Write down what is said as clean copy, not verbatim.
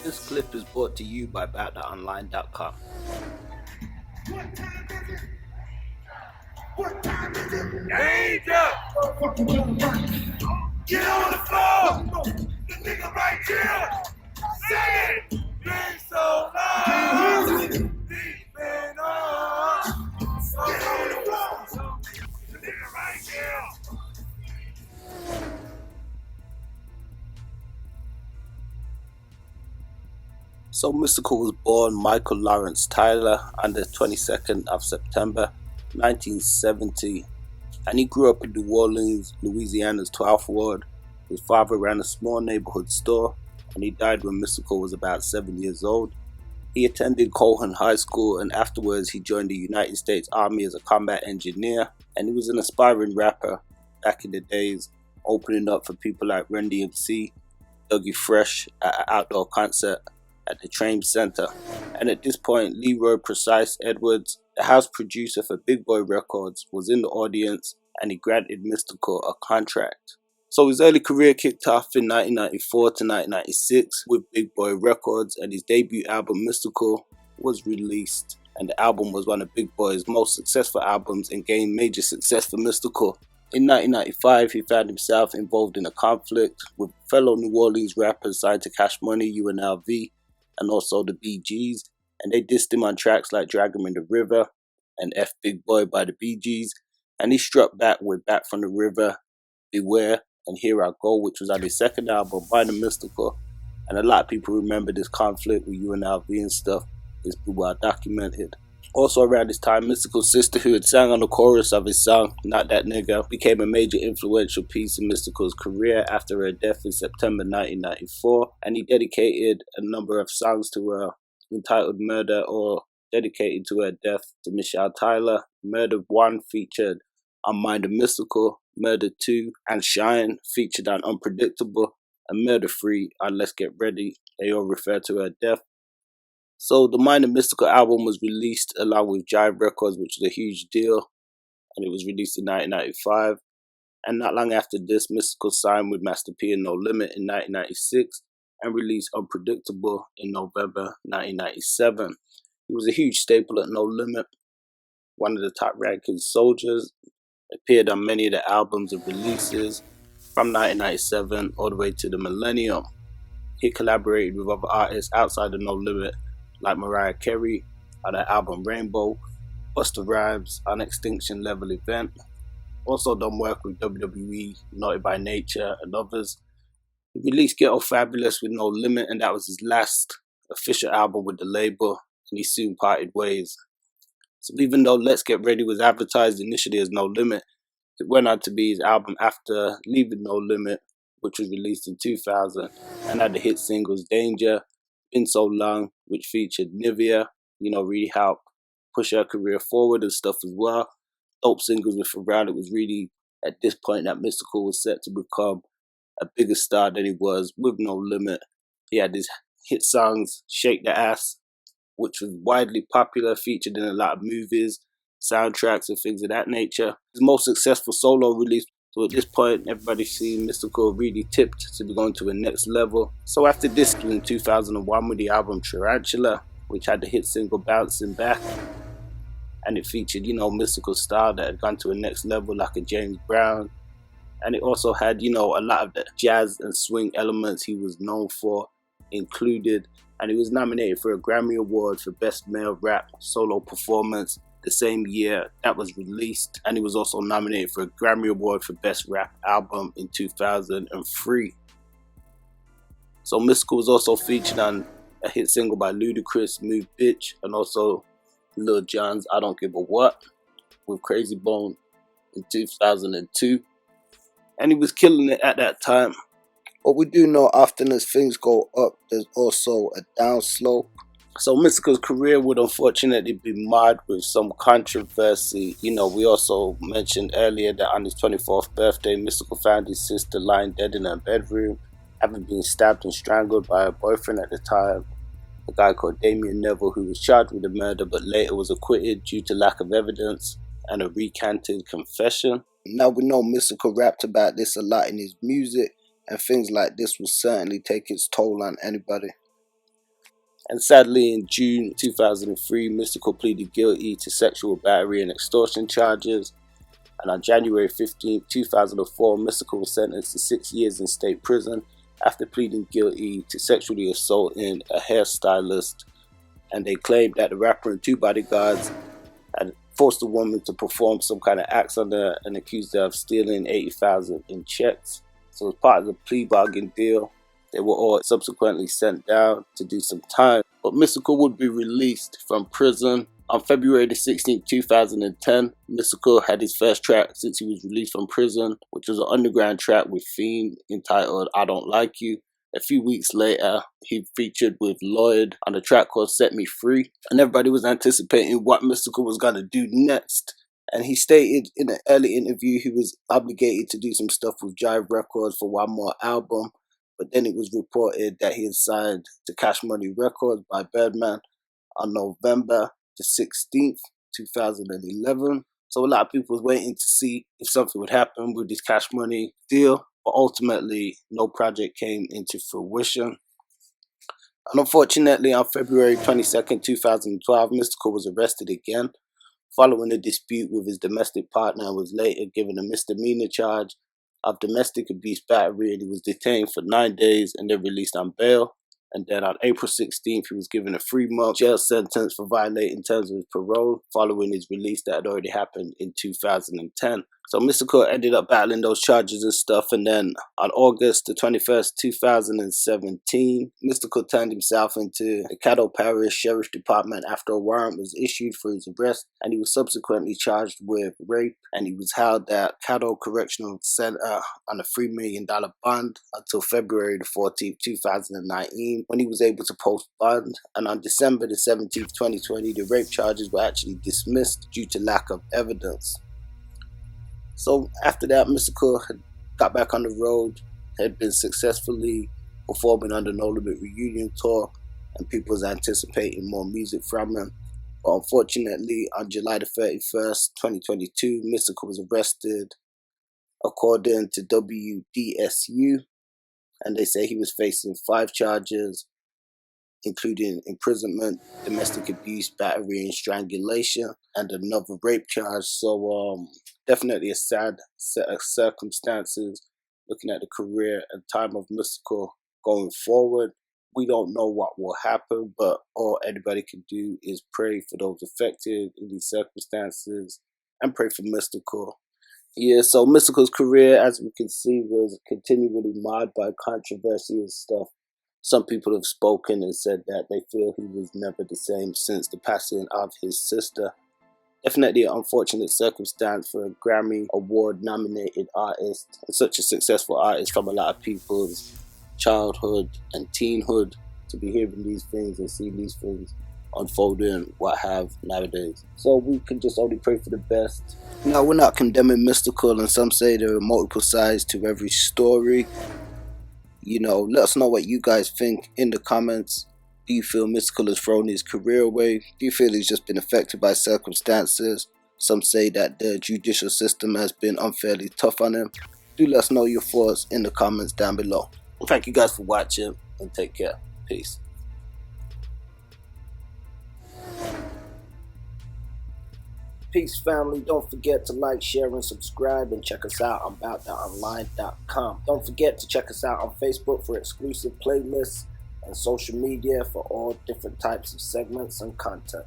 This clip is brought to you by BoutTheOnline.com. What time is it? What time is it? Danger! Get on the floor! The nigga right here! Say it! Been so long! Deep in on! Get on the floor! The nigga right here! So Mystikal was born Michael Lawrence Tyler on the 22nd of September 1970, and he grew up in New Orleans, Louisiana's 12th ward. His father ran a small neighborhood store, and he died when Mystikal was about 7 years old. He attended Cohen High School, and afterwards he joined the United States Army as a combat engineer, and he was an aspiring rapper back in the days, opening up for people like Run DMC, Dougie Fresh at an outdoor concert at the Trade Center. And at this point, Leroy Precise Edwards, the house producer for Big Boy Records, was in the audience, and he granted Mystikal a contract. So his early career kicked off in 1994 to 1996 with Big Boy Records, and his debut album Mystikal was released, and the album was one of Big Boy's most successful albums and gained major success for Mystikal. In 1995, he found himself involved in a conflict with fellow New Orleans rappers signed to Cash Money, UNLV, and also the Bee Gees, and they dissed him on tracks like Drag 'Em in the River and F Big Boy by the Bee Gees, and he struck back with Back from the River, Beware, and Here I Go, which was on his second album by the Mystikal. And a lot of people remember this conflict with UNLV and stuff. It's been well documented. Also around this time, Mystikal's sister, who had sang on the chorus of his song Not That Nigga, became a major influential piece in Mystikal's career after her death in September 1994, and he dedicated a number of songs to her, entitled Murder or dedicated to her death to Michelle Tyler. Murder 1 featured on Mind of Mystikal, Murder 2 and Shine featured on Unpredictable, and Murder 3 on Let's Get Ready. They all refer to her death. So the Mind of Mystikal album was released along with Jive Records, which was a huge deal, and it was released in 1995. And not long after this, Mystikal signed with Master P and No Limit in 1996 and released Unpredictable in November 1997. He was a huge staple at No Limit, one of the top ranking soldiers, appeared on many of the albums and releases from 1997 all the way to the millennium. He collaborated with other artists outside of No Limit, like Mariah Carey on her album Rainbow, Busta Rhymes on Extinction Level Event, also done work with WWE, Naughty by Nature, and others. He released Ghetto Fabulous with No Limit, and that was his last official album with the label, and he soon parted ways. So even though Let's Get Ready was advertised initially as No Limit, it went on to be his album after leaving No Limit, which was released in 2000, and had the hit singles Danger, Been So Long, which featured Nivea, really helped push her career forward and stuff as well. Dope singles with Pharrell. It was really at this point that Mystikal was set to become a bigger star than he was with No Limit. He had his hit songs, Shake the Ass, which was widely popular, featured in a lot of movies, soundtracks, and things of that nature. His most successful solo release. So at this point, everybody seen Mystikal really tipped to be going to a next level. So after this, in 2001 with the album Tarantula, which had the hit single Bouncing Back, and it featured, Mystikal's style that had gone to a next level like a James Brown. And it also had, a lot of the jazz and swing elements he was known for included. And he was nominated for a Grammy Award for Best Male Rap Solo Performance the same year that was released, and he was also nominated for a Grammy Award for Best Rap Album in 2003. So Mystikal was also featured on a hit single by Ludacris, Move Bitch, and also Lil Jon's I Don't Give a What with Crazy Bone in 2002, and he was killing it at that time. But we do know often as things go up, there's also a downslope. So Mystikal's career would unfortunately be marred with some controversy. We also mentioned earlier that on his 24th birthday, Mystikal found his sister lying dead in her bedroom, having been stabbed and strangled by her boyfriend at the time, a guy called Damian Neville, who was charged with the murder but later was acquitted due to lack of evidence and a recanted confession. Now we know Mystikal rapped about this a lot in his music, and things like this will certainly take its toll on anybody. And sadly, in June 2003, Mystikal pleaded guilty to sexual battery and extortion charges. And on January 15, 2004, Mystikal was sentenced to 6 years in state prison after pleading guilty to sexually assaulting a hairstylist. And they claimed that the rapper and 2 bodyguards had forced the woman to perform some kind of acts on her and accused her of stealing $80,000 in checks. So as part of the plea bargain deal, they were all subsequently sent down to do some time. But Mystikal would be released from prison. On February the 16th, 2010, Mystikal had his first track since he was released from prison, which was an underground track with Fiend entitled I Don't Like You. A few weeks later, he featured with Lloyd on a track called Set Me Free. And everybody was anticipating what Mystikal was going to do next. And he stated in an early interview he was obligated to do some stuff with Jive Records for one more album. But then it was reported that he had signed to Cash Money Records by Birdman on November the 16th, 2011. So a lot of people was waiting to see if something would happen with this Cash Money deal. But ultimately, no project came into fruition. And unfortunately, on February 22nd, 2012, Mystikal was arrested again following a dispute with his domestic partner and was later given a misdemeanor charge of domestic abuse battery, and he was detained for 9 days and then released on bail. And then on April 16th, he was given a 3-month jail sentence for violating terms of his parole following his release that had already happened in 2010. So Mystikal ended up battling those charges and stuff, and then on August the 21st, 2017, Mystikal turned himself into the Caddo Parish Sheriff Department after a warrant was issued for his arrest, and he was subsequently charged with rape, and he was held at Caddo Correctional Center on a $3 million bond until February the 14th, 2019, when he was able to post bond. And on December the 17th, 2020, the rape charges were actually dismissed due to lack of evidence. So after that, Mystikal had got back on the road, had been successfully performing on the No Limit reunion tour, and people was anticipating more music from him. But unfortunately, on July the 31st, 2022, Mystikal was arrested according to WDSU, and they say he was facing 5 charges, including imprisonment, domestic abuse, battery, and strangulation, and another rape charge. So definitely a sad set of circumstances looking at the career and time of Mystikal going forward. We don't know what will happen, but all anybody can do is pray for those affected in these circumstances and pray for Mystikal. Yeah, so Mystikal's career, as we can see, was continually marred by controversy and stuff. Some people have spoken and said that they feel he was never the same since the passing of his sister. Definitely an unfortunate circumstance for a Grammy Award nominated artist and such a successful artist from a lot of people's childhood and teenhood to be hearing these things and seeing these things unfolding what have nowadays. So we can just only pray for the best. Now, we're not condemning Mystikal, and some say there are multiple sides to every story. You know, let us know what you guys think in the comments. Do you feel Mystikal has thrown his career away? Do you feel he's just been affected by circumstances? Some say that the judicial system has been unfairly tough on him. Do let us know your thoughts in the comments down below. Thank you guys for watching, and take care. Peace. Peace, family. Don't forget to like, share, and subscribe, and check us out on aboutthatonline.com. Don't forget to check us out on Facebook for exclusive playlists and social media for all different types of segments and content.